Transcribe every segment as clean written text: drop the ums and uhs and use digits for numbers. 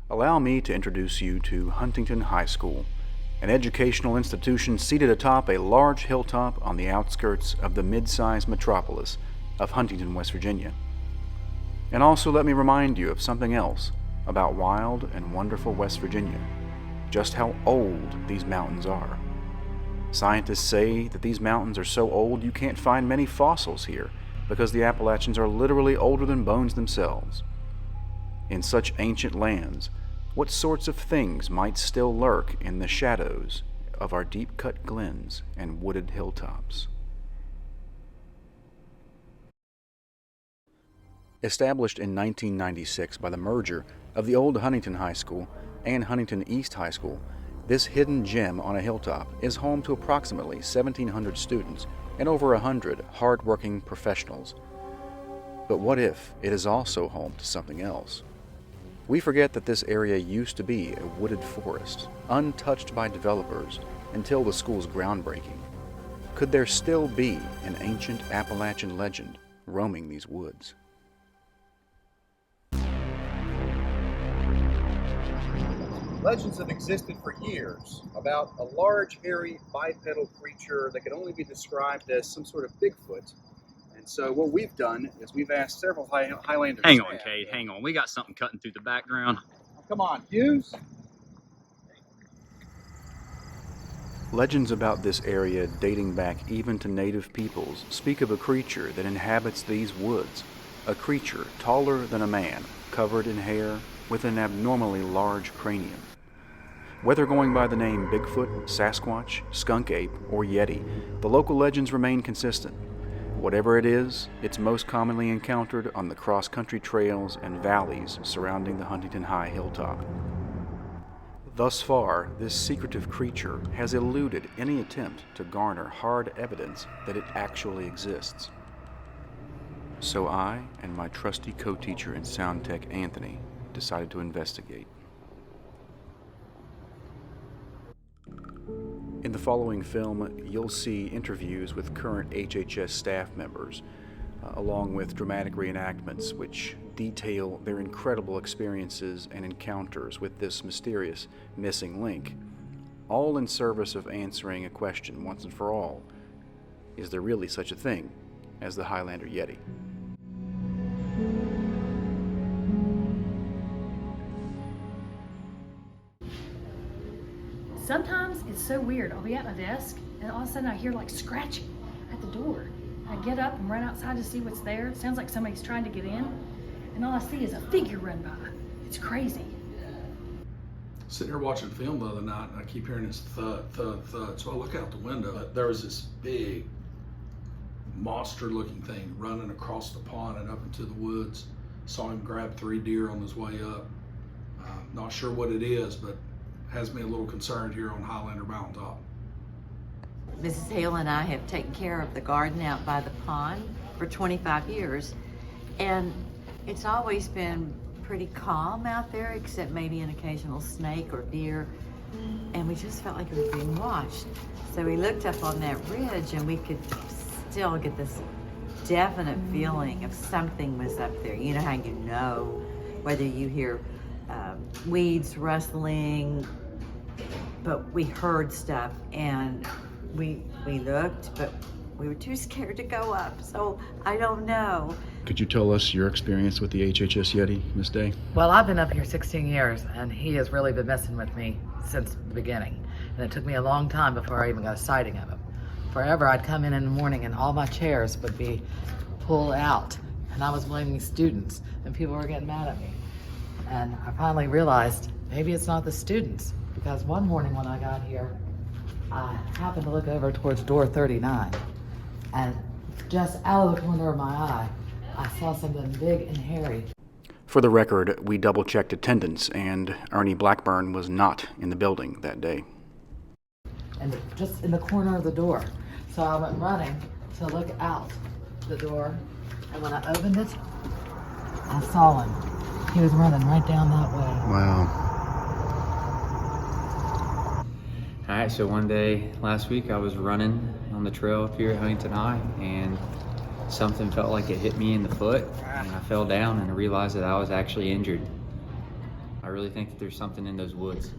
Allow me to introduce you to Huntington High School, an educational institution seated atop a large hilltop on the outskirts of the mid-sized metropolis of Huntington, West Virginia. And also let me remind you of something else about wild and wonderful West Virginia, just how old these mountains are. Scientists say that these mountains are so old you can't find many fossils here because the Appalachians are literally older than bones themselves. In such ancient lands, what sorts of things might still lurk in the shadows of our deep-cut glens and wooded hilltops? Established in 1996 by the merger of the old Huntington High School and Huntington East High School, this hidden gem on a hilltop is home to approximately 1,700 students and over 100 hard-working professionals. But what if it is also home to something else? We forget that this area used to be a wooded forest, untouched by developers until the school's groundbreaking. Could there still be an ancient Appalachian legend roaming these woods? Legends have existed for years about a large, hairy, bipedal creature that can only be described as some sort of Bigfoot. And so what we've done is we've asked several Highlander Hang on, staff. Kate, hang on. We got something cutting through the background. Come on, Hughes. Legends about this area dating back even to native peoples speak of a creature that inhabits these woods, a creature taller than a man, covered in hair, with an abnormally large cranium. Whether going by the name Bigfoot, Sasquatch, Skunk Ape, or Yeti, the local legends remain consistent. Whatever it is, it's most commonly encountered on the cross-country trails and valleys surrounding the Huntington High hilltop. Thus far, this secretive creature has eluded any attempt to garner hard evidence that it actually exists. So I and my trusty co-teacher in sound tech, Anthony, decided to investigate. In the following film, you'll see interviews with current HHS staff members, along with dramatic reenactments which detail their incredible experiences and encounters with this mysterious missing link, all in service of answering a question once and for all: is there really such a thing as the Highlander Yeti? Sometimes it's so weird. I'll be at my desk and all of a sudden I hear like scratching at the door. I get up and run outside to see what's there. It sounds like somebody's trying to get in, and all I see is a figure run by. It's crazy. Sitting here watching film the other night, and I keep hearing this thud, thud, thud. So I look out the window. There was this big, monster-looking thing running across the pond and up into the woods. Saw him grab 3 deer on his way up. Not sure what it is, but has me a little concerned here on Highlander Mountaintop. Mrs. Hale and I have taken care of the garden out by the pond for 25 years, and it's always been pretty calm out there, except maybe an occasional snake or deer, and we just felt like it was being watched. So we looked up on that ridge and we could still get this definite feeling of something was up there. You know how you know whether you hear weeds rustling, but we heard stuff, and we looked, but we were too scared to go up, so I don't know. Could you tell us your experience with the HHS Yeti, Miss Day? Well, I've been up here 16 years, and he has really been messing with me since the beginning. And it took me a long time before I even got a sighting of him. Forever, I'd come in the morning and all my chairs would be pulled out, and I was blaming students, and people were getting mad at me. And I finally realized maybe it's not the students, because one morning when I got here, I happened to look over towards door 39, and just out of the corner of my eye, I saw something big and hairy. For the record, we double-checked attendance, and Ernie Blackburn was not in the building that day. And just in the corner of the door. So I went running to look out the door, and when I opened it, I saw him. He was running right down that way. Wow. All right, so one day last week I was running on the trail up here at Huntington High, and something felt like it hit me in the foot, and I fell down and I realized that I was actually injured. I really think that there's something in those woods.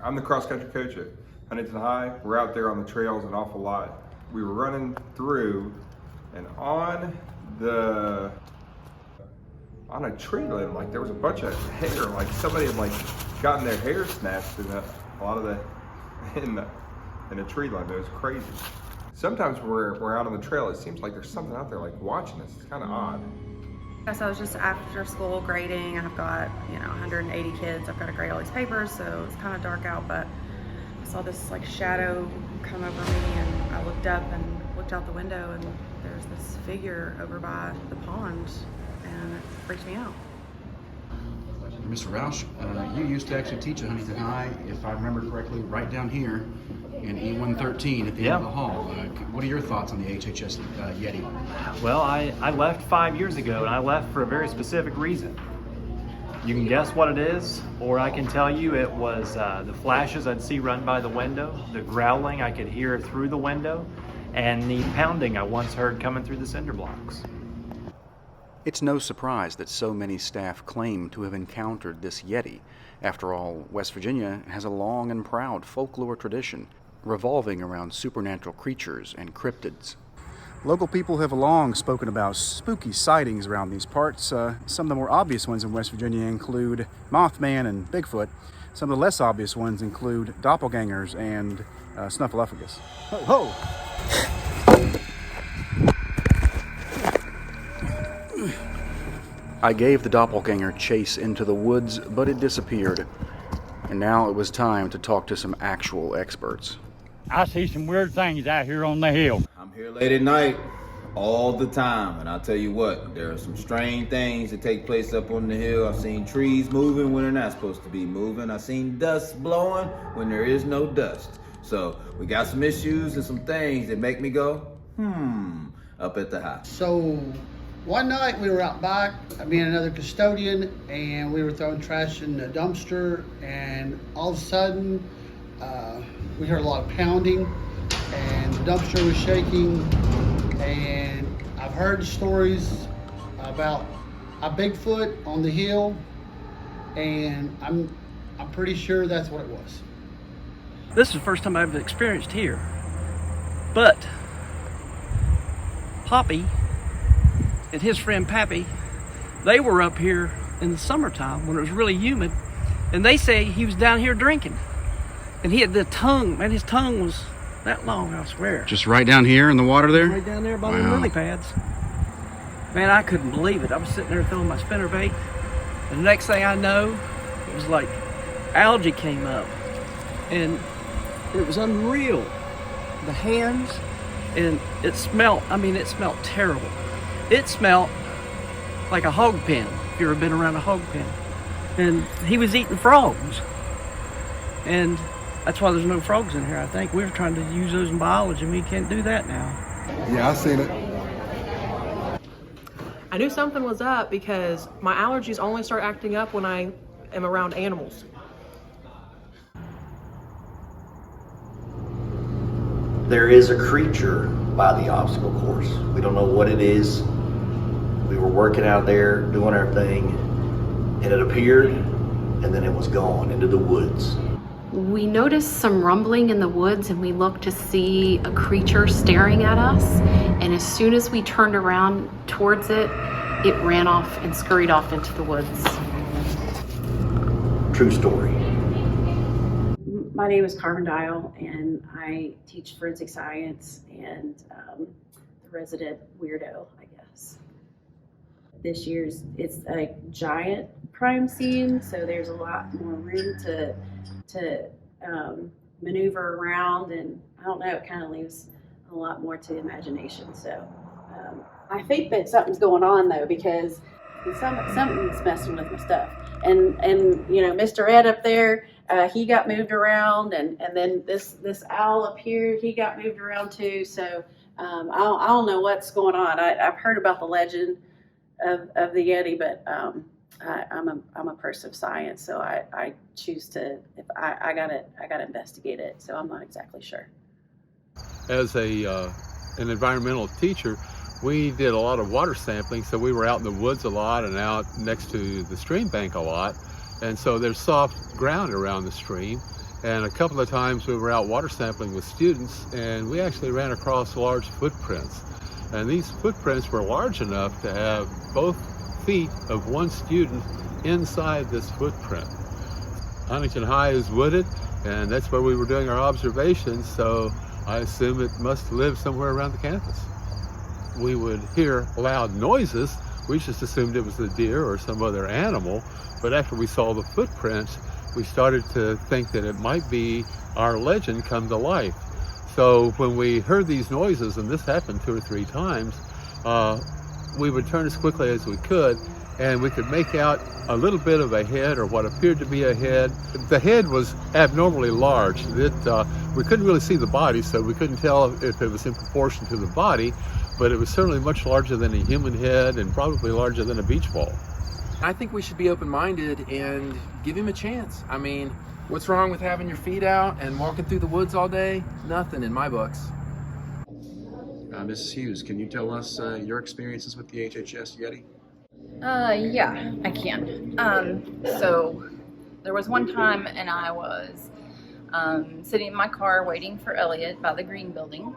I'm the cross-country coach at Huntington High. We're out there on the trails an awful lot. We were running through, and on a tree limb, like there was a bunch of hair, like somebody had like gotten their hair snatched in a lot of in a tree limb. It was crazy. Sometimes when we're out on the trail, it seems like there's something out there like watching us. It's kind of odd. So I was just after school grading. I've got, 180 kids. I've got to grade all these papers, so it's kind of dark out, but I saw this like shadow come over me, and I looked up and looked out the window, and there's this figure over by the pond, and it freaked me out. Mr. Roush, you used to actually teach at Huntington High, if I remember correctly, right down here in E113 at the end of the hall. What are your thoughts on the HHS Yeti? Well, I left 5 years ago, and I left for a very specific reason. You can guess what it is, or I can tell you it was the flashes I'd see run by the window, the growling I could hear through the window, and the pounding I once heard coming through the cinder blocks. It's no surprise that so many staff claim to have encountered this Yeti. After all, West Virginia has a long and proud folklore tradition revolving around supernatural creatures and cryptids. Local people have long spoken about spooky sightings around these parts. Some of the more obvious ones in West Virginia include Mothman and Bigfoot. Some of the less obvious ones include doppelgangers and snuffleupagus. Ho, ho! I gave the doppelganger chase into the woods, but it disappeared. And now it was time to talk to some actual experts. I see some weird things out here on the hill. I'm here late at night all the time, and I'll tell you what, there are some strange things that take place up on the hill. I've seen trees moving when they're not supposed to be moving. I've seen dust blowing when there is no dust. So we got some issues and some things that make me go, up at the high. So one night we were out back, me and another custodian, and we were throwing trash in the dumpster, and all of a sudden we heard a lot of pounding, and the dumpster was shaking, and I've heard stories about a Bigfoot on the hill, and I'm pretty sure that's what it was. This is the first time I've experienced here, but Poppy and his friend Pappy, they were up here in the summertime when it was really humid, and they say he was down here drinking. And he had the tongue, man, his tongue was that long, I swear. Just right down here in the water there? Right down there by the lily pads. Man, I couldn't believe it. I was sitting there throwing my spinnerbait, and the next thing I know, it was like algae came up, and it was unreal. The hands, and it smelled terrible. It smelled like a hog pen, if you've ever been around a hog pen. And he was eating frogs. And that's why there's no frogs in here, I think. We were trying to use those in biology, and we can't do that now. Yeah, I seen it. I knew something was up because my allergies only start acting up when I am around animals. There is a creature by the obstacle course. We don't know what it is. We were working out there doing our thing, and it appeared, and then it was gone into the woods. We noticed some rumbling in the woods, and we looked to see a creature staring at us, and as soon as we turned around towards it, it ran off and scurried off into the woods. True story. My name is Carmen Dial, and I teach forensic science and the resident weirdo, I guess. This year's, it's a giant crime scene, so there's a lot more room to maneuver around, and I don't know, it kind of leaves a lot more to imagination. So I think that something's going on though, because something's messing with my stuff. And Mr. Ed up there, he got moved around, and then this owl up here, he got moved around too. So I don't know what's going on. I've heard about the legend of the Yeti, but I'm a person of science, so I choose to, if I gotta investigate it. So I'm not exactly sure. As an environmental teacher, we did a lot of water sampling, so we were out in the woods a lot and out next to the stream bank a lot. And so there's soft ground around the stream. And a couple of times we were out water sampling with students, and we actually ran across large footprints. And these footprints were large enough to have both feet of one student inside this footprint. Huntington High is wooded, and that's where we were doing our observations, so I assume it must live somewhere around the campus. We would hear loud noises. We just assumed it was a deer or some other animal, but after we saw the footprints, we started to think that it might be our legend come to life. So when we heard these noises, and this happened 2 or 3 times, we would turn as quickly as we could, and we could make out a little bit of a head, or what appeared to be a head. The head was abnormally large. We couldn't really see the body, so we couldn't tell if it was in proportion to the body, but it was certainly much larger than a human head and probably larger than a beach ball. I think we should be open-minded and give him a chance. I mean, what's wrong with having your feet out and walking through the woods all day? Nothing in my books. Mrs. Hughes, can you tell us your experiences with the HHS Yeti? Yeah, I can. So there was one time, and I was sitting in my car waiting for Elliot by the green building.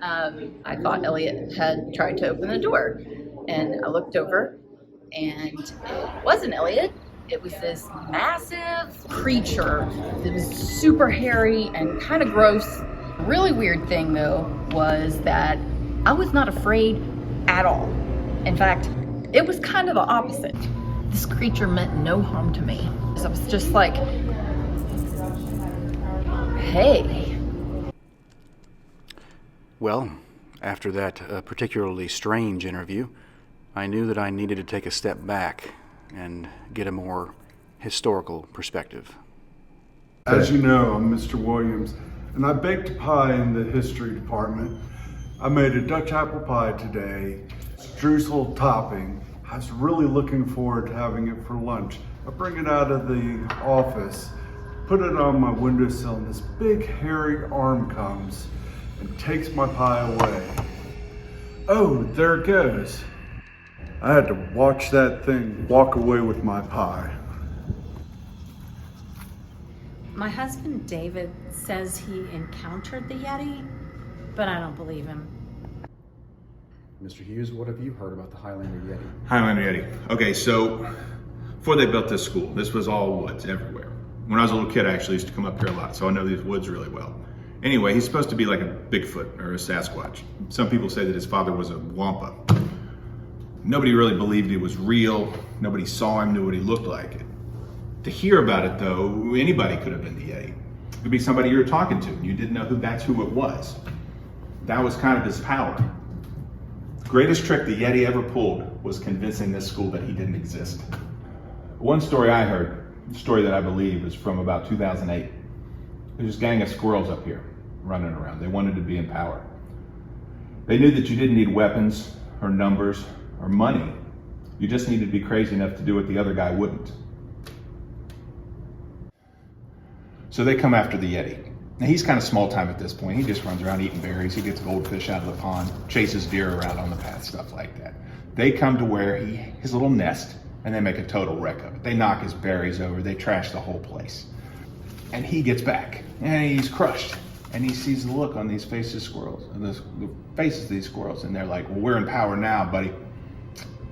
I thought Elliot had tried to open the door, and I looked over, and it wasn't Elliot. It was this massive creature that was super hairy and kind of gross. Really weird thing though was that I was not afraid at all. In fact, it was kind of the opposite. This creature meant no harm to me. So I was just like, hey. Well, after that particularly strange interview, I knew that I needed to take a step back and get a more historical perspective. As you know, I'm Mr. Williams, and I baked a pie in the history department. I made a Dutch apple pie today, streusel topping. I was really looking forward to having it for lunch. I bring it out of the office, put it on my windowsill, and this big hairy arm comes and takes my pie away. Oh, there it goes. I had to watch that thing walk away with my pie. My husband David says he encountered the Yeti, but I don't believe him. Mr. Hughes, what have you heard about the Highlander Yeti? Highlander Yeti. Okay, so before they built this school, this was all woods everywhere. When I was a little kid, I actually used to come up here a lot, so I know these woods really well. Anyway, he's supposed to be like a Bigfoot or a Sasquatch. Some people say that his father was a Wampa. Nobody really believed he was real. Nobody saw him, knew what he looked like. To hear about it though, anybody could have been the Yeti. It could be somebody you were talking to and you didn't know that's who it was. That was kind of his power. The greatest trick the Yeti ever pulled was convincing this school that he didn't exist. One story I heard, the story that I believe is from about 2008. There's this gang of squirrels up here running around. They wanted to be in power. They knew that you didn't need weapons or numbers or money. You just needed to be crazy enough to do what the other guy wouldn't. So they come after the Yeti. Now he's kind of small time at this point. He just runs around eating berries. He gets goldfish out of the pond, chases deer around on the path, stuff like that. They come to where his little nest, and they make a total wreck of it. They knock his berries over. They trash the whole place. And he gets back, and he's crushed. And he sees the look on these faces of squirrels, and the faces of these squirrels, and they're like, well, we're in power now, buddy.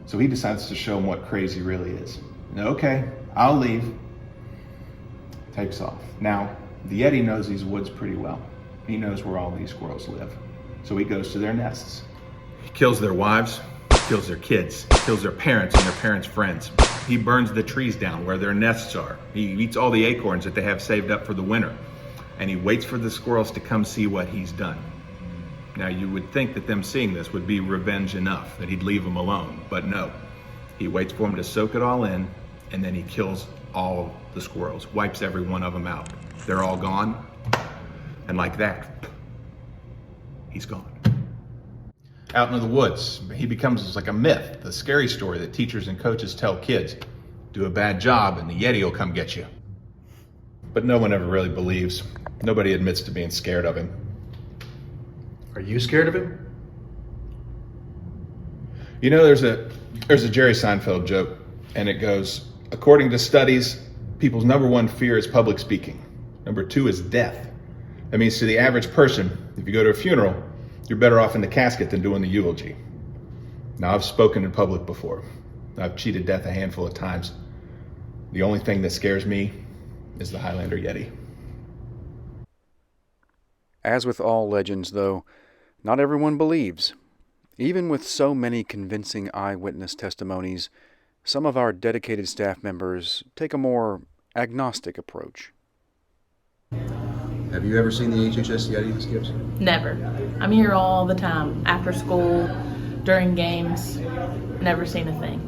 So he decides to show them what crazy really is. Okay, I'll leave. Takes off. Now, the Yeti knows these woods pretty well. He knows where all these squirrels live. So he goes to their nests. He kills their wives, kills their kids, kills their parents and their parents' friends. He burns the trees down where their nests are. He eats all the acorns that they have saved up for the winter. And he waits for the squirrels to come see what he's done. Now, you would think that them seeing this would be revenge enough, that he'd leave them alone, but no. He waits for them to soak it all in, and then he kills all the squirrels, wipes every one of them out. They're all gone, and like that, he's gone. Out into the woods, he becomes like a myth, the scary story that teachers and coaches tell kids. Do a bad job and the Yeti will come get you. But no one ever really believes. Nobody admits to being scared of him. Are you scared of him? You know, there's a Jerry Seinfeld joke, and it goes, according to studies, people's number one fear is public speaking. Number two is death. That means to the average person, if you go to a funeral, you're better off in the casket than doing the eulogy. Now, I've spoken in public before. I've cheated death a handful of times. The only thing that scares me is the Highlander Yeti. As with all legends, though, not everyone believes. Even with so many convincing eyewitness testimonies, some of our dedicated staff members take a more agnostic approach. Have you ever seen the HHS Yeti, Skips? Never. I'm here all the time, after school, during games. Never seen a thing.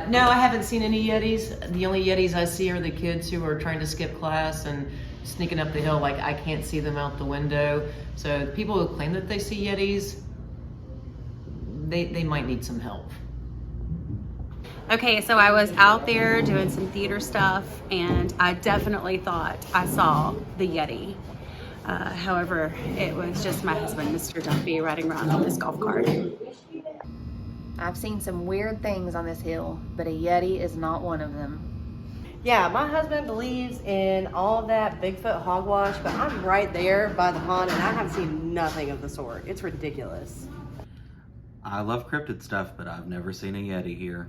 No, I haven't seen any Yetis. The only Yetis I see are the kids who are trying to skip class and sneaking up the hill. Like, I can't see them out the window. So the people who claim that they see Yetis, they might need some help. Okay, so I was out there doing some theater stuff, and I definitely thought I saw the Yeti. However, it was just my husband, Mr. Duffy, riding around on his golf cart. I've seen some weird things on this hill, but a Yeti is not one of them. Yeah, my husband believes in all that Bigfoot hogwash, but I'm right there by the pond and I have seen nothing of the sort. It's ridiculous. I love cryptid stuff, but I've never seen a Yeti here.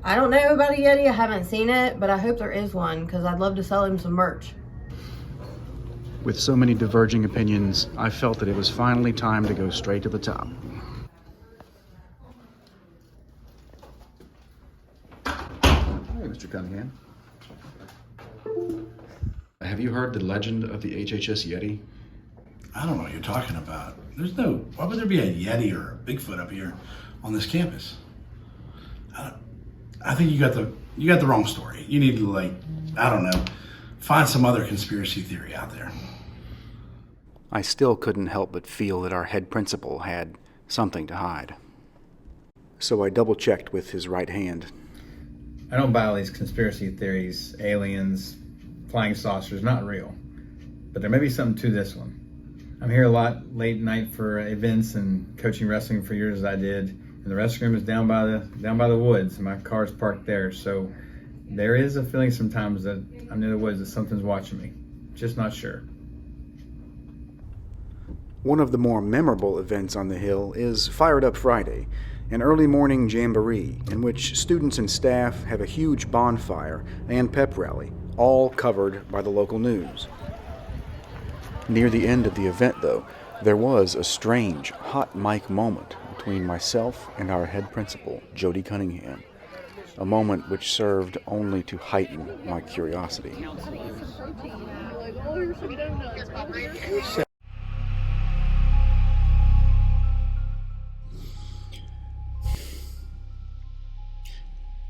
I don't know about a Yeti, I haven't seen it, but I hope there is one because I'd love to sell him some merch. With so many diverging opinions, I felt that it was finally time to go straight to the top. Hey, Mr. Cunningham. Have you heard the legend of the HHS Yeti? I don't know what you're talking about. Why would there be a Yeti or a Bigfoot up here on this campus? I think you got the wrong story. You need to, I don't know, find some other conspiracy theory out there. I still couldn't help but feel that our head principal had something to hide. So I double-checked with his right hand. I don't buy all these conspiracy theories, aliens, flying saucers, not real. But there may be something to this one. I'm here a lot late night for events and coaching wrestling for years as I did. And the restroom is down by the woods, and my car's parked there. So there is a feeling sometimes that I'm near the woods that something's watching me. Just not sure. One of the more memorable events on the Hill is Fired Up Friday, an early morning jamboree in which students and staff have a huge bonfire and pep rally, all covered by the local news. Near the end of the event, though, there was a strange hot mic moment between myself and our head principal, Jody Cunningham, a moment which served only to heighten my curiosity.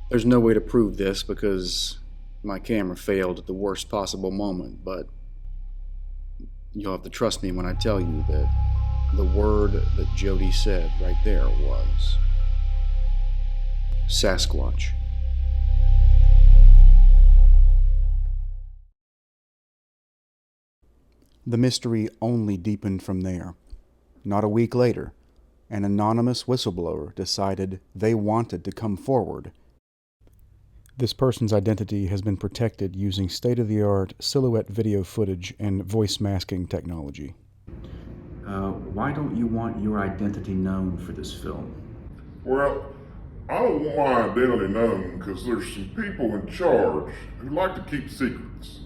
There's no way to prove this because my camera failed at the worst possible moment, but you'll have to trust me when I tell you that the word that Jody said right there was Sasquatch. The mystery only deepened from there. Not a week later, an anonymous whistleblower decided they wanted to come forward. This person's identity has been protected using state-of-the-art silhouette video footage and voice masking technology. Why don't you want your identity known for this film? Well, I don't want my identity known because there's some people in charge who like to keep secrets.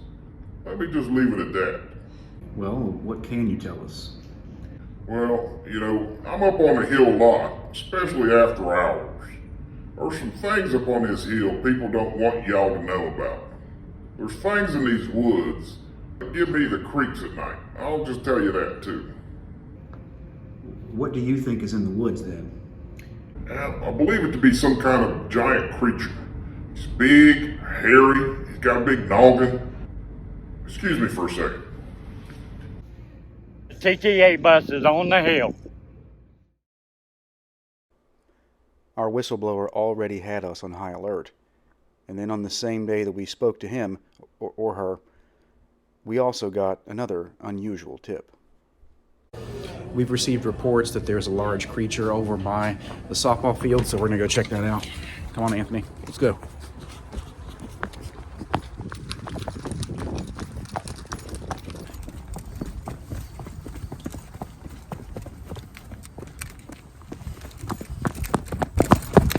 Let me just leave it at that. Well, what can you tell us? Well, I'm up on the hill a lot, especially after hours. There's some things up on this hill people don't want y'all to know about. There's things in these woods that give me the creeps at night. I'll just tell you that too. What do you think is in the woods then? I believe it to be some kind of giant creature. He's big, hairy, he's got a big noggin. Excuse me for a second. CTA bus is on the hill. Our whistleblower already had us on high alert. And then on the same day that we spoke to him, or her, we also got another unusual tip. We've received reports that there's a large creature over by the softball field, so we're gonna go check that out. Come on, Anthony, let's go.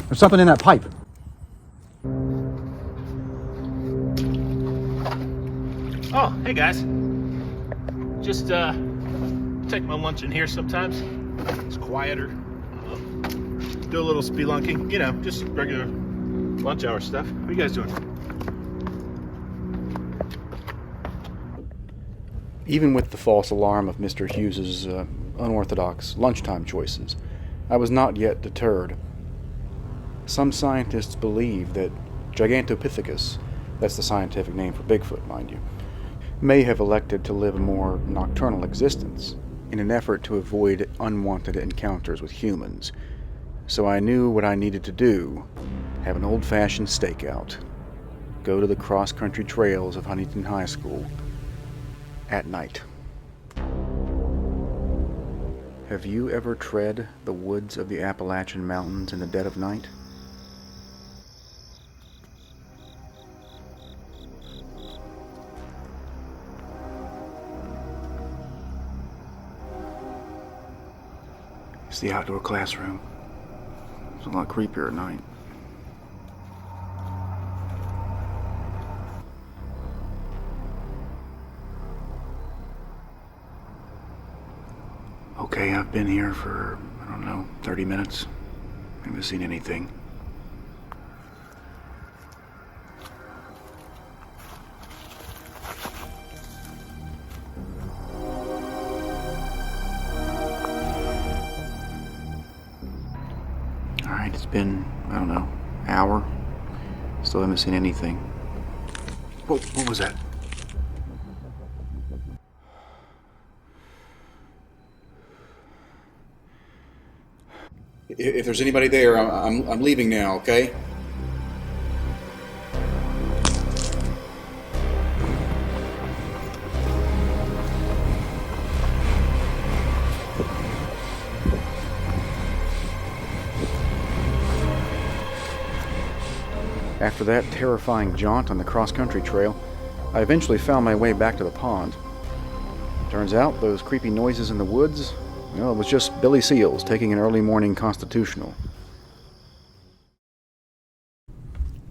There's something in that pipe. Oh, hey guys. Just take my lunch in here sometimes. It's quieter. Do a little spelunking, you know, just regular lunch hour stuff. What are you guys doing? Even with the false alarm of Mr. Hughes's unorthodox lunchtime choices, I was not yet deterred. Some scientists believe that Gigantopithecus, that's the scientific name for Bigfoot, mind you, may have elected to live a more nocturnal existence in an effort to avoid unwanted encounters with humans. So I knew what I needed to do: have an old-fashioned stakeout, go to the cross-country trails of Huntington High School at night. Have you ever tread the woods of the Appalachian Mountains in the dead of night? It's the outdoor classroom. It's a lot creepier at night. Okay, I've been here for, 30 minutes. I haven't seen anything. Alright, it's been, hour. Still haven't seen anything. Whoa, what was that? If there's anybody there, I'm leaving now, okay? After that terrifying jaunt on the cross-country trail, I eventually found my way back to the pond. Turns out those creepy noises in the woods, it was just Billy Seals taking an early morning constitutional.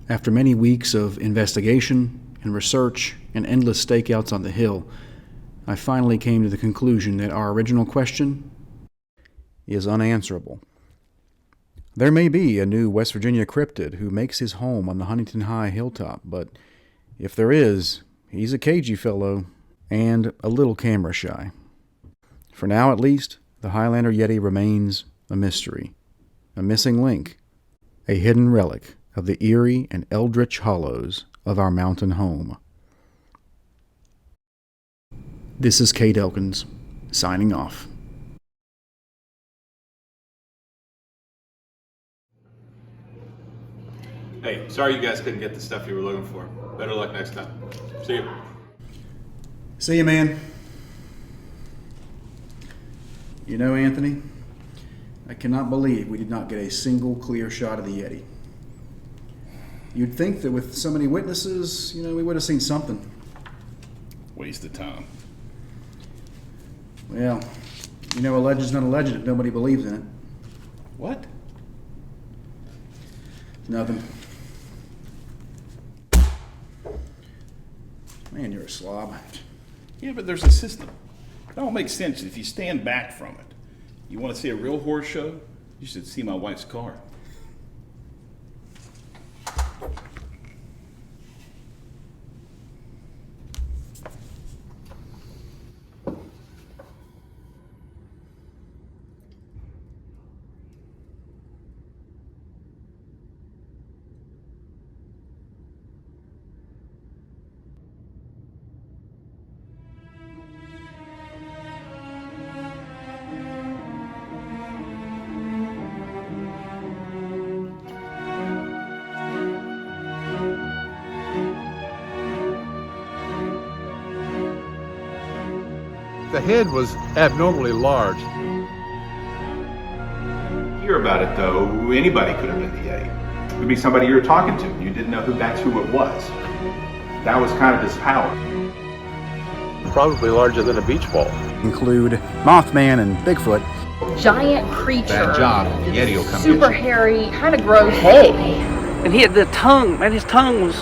After many weeks of investigation and research and endless stakeouts on the hill, I finally came to the conclusion that our original question is unanswerable. There may be a new West Virginia cryptid who makes his home on the Huntington High hilltop, but if there is, he's a cagey fellow and a little camera shy. For now, at least, the Highlander Yeti remains a mystery, a missing link, a hidden relic of the eerie and eldritch hollows of our mountain home. This is Kate Elkins, signing off. Hey, sorry you guys couldn't get the stuff you were looking for. Better luck next time. See you. See you, man. You know, Anthony, I cannot believe we did not get a single clear shot of the Yeti. You'd think that with so many witnesses, we would have seen something. Waste of time. Well, a legend's not a legend if nobody believes in it. What? Nothing. Man, you're a slob. Yeah, but there's a system. It all makes sense if you stand back from it. You want to see a real horror show? You should see my wife's car. The head was abnormally large. hear about it, though, anybody could have been the Yeti. It would be somebody you were talking to. You didn't know that's who it was. That was kind of his power. Probably larger than a beach ball. Include Mothman and Bigfoot. Giant creature. Bad job. The Yeti will come Super get you. hairy, kind of gross. Hey. And he had the tongue, man, his tongue was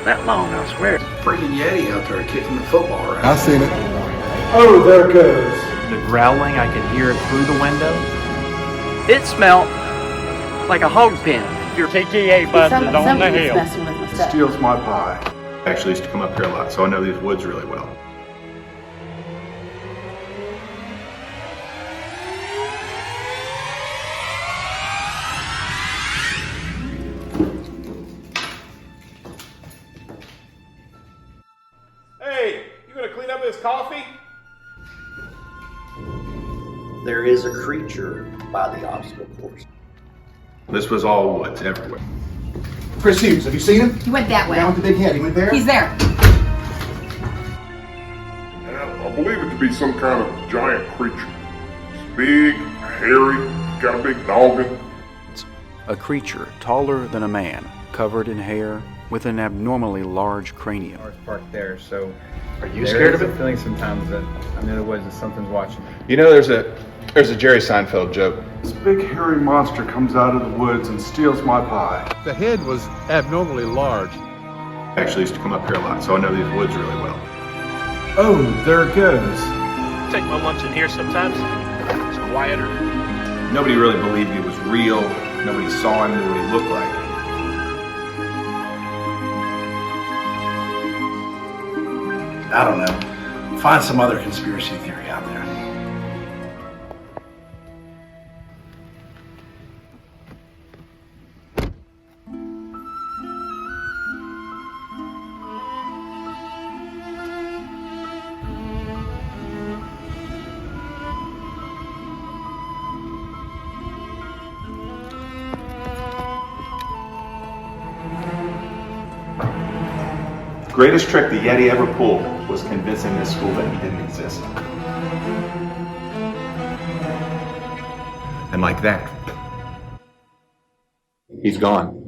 that long, I swear. Freaking Yeti out there kicking the football around. I've seen it. Oh, there it goes. The growling, I could hear it through the window. It smelled like a hog pen. Your TTA bus is on the Something's hill. messing with my stuff. Steals my pie. I actually used to come up here a lot, so I know these woods really well. Hey, you gonna clean up this coffee? There is a creature by the obstacle course. This was all woods everywhere. Chris Hughes, have you seen him? He went that way. Down with the big head. He went there? He's there. And I believe it to be some kind of giant creature. It's big, hairy, got a big noggin. A creature taller than a man, covered in hair, with an abnormally large cranium. Cars parked there, so. Are you scared of There is it? a feeling sometimes that I'm in the woods and something's watching me. You know, there's a Jerry Seinfeld joke. This big hairy monster comes out of the woods and steals my pie. The head was abnormally large. I actually used to come up here a lot, so I know these woods really well. Oh, there it goes. Take my lunch in here sometimes. It's quieter. Nobody really believed he was real. Nobody saw him, knew what he looked like. I don't know. Find some other conspiracy theory out there. The greatest trick the Yeti ever pulled was convincing this school that he didn't exist. And like that, he's gone.